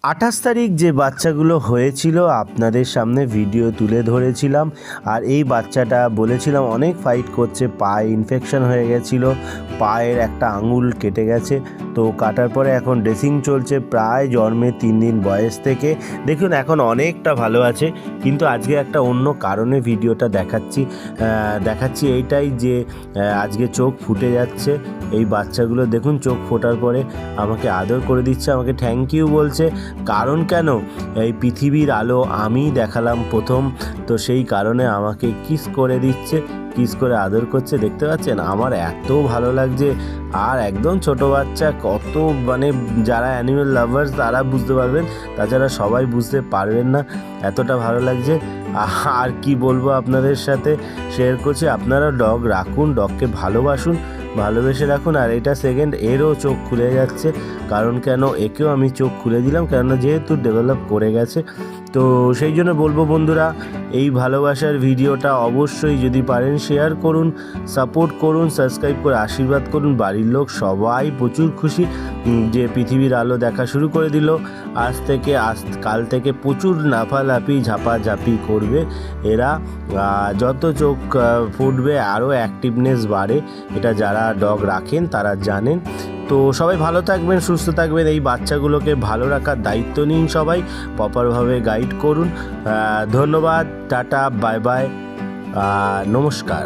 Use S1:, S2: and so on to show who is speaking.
S1: 28 তারিখ যে বাচ্চাগুলো হয়েছিল আপনাদের সামনে ভিডিও তুলে ধরেছিলাম। আর এই বাচ্চাটা বলেছিলাম অনেক ফাইট করছে, পায়ে ইনফেকশন হয়ে গেছিল, পায়ের একটা আঙুল কেটে গেছে। তো কাটার পরে এখন ড্রেসিং চলছে, প্রায় জন্মের 3 দিন বয়স থেকে। দেখুন এখন অনেকটা ভালো আছে, কিন্তু আজকে একটা অন্য কারণে ভিডিওটা দেখাচ্ছি এইটাই যে আজকে চোখ ফুটে যাচ্ছে। এই বাচ্চাগুলো দেখুন চোখ ফোটার পরে আমাকে আদর করে দিচ্ছে, আমাকে থ্যাংক ইউ বলছে। কারণ কেন, এই পৃথিবীর আলো আমি দেখালাম প্রথম, তো সেই কারণে আমাকে কিস করে দিচ্ছে, কিস করে আদর করছে। দেখতে পাচ্ছেন আমার এত ভালো লাগছে। আর একদম ছোট বাচ্চা, কত মানে যারা অ্যানিমেল লাভার্স তারা বুঝতে পারবেন, তাছাড়া সবাই বুঝতে পারবেন না, এতটা ভালো লাগছে। আর কি বলবো আপনাদের সাথে শেয়ার করছি, আপনারা ডগ রাখুন, ডগকে ভালোবাসুন, ভালোবেসে রাখুন। আর এটা সেকেন্ড, এরও চোখ খুলে যাচ্ছে। কারণ কেন, একেও আমি চোখ খুলে দিলাম, কেননা যেহেতু ডেভেলপ করে গেছে। তো সেই জন্য বলবো বন্ধুরা, এই ভালোবাসার ভিডিওটা অবশ্যই যদি পারেন শেয়ার করুন, সাপোর্ট করুন, সাবস্ক্রাইব করে আশীর্বাদ করুন। বাড়ির লোক সবাই প্রচুর খুশি যে পৃথিবীর আলো দেখা শুরু করে দিল। কাল থেকে প্রচুর লাফালাফি ঝাপাঝাপি করবে এরা, যত চোখ ফুটবে আরও অ্যাক্টিভনেস বাড়ে। এটা যারা ডগ রাখেন তারা জানেন। তো সবাই ভালো থাকবেন, সুস্থ থাকবেন, এই বাচ্চাগুলোকে ভালো রাখার দায়িত্ব নিন, সবাই প্রপারভাবে গাইড করুন। ধন্যবাদ, টাটা, বাই বাই, নমস্কার।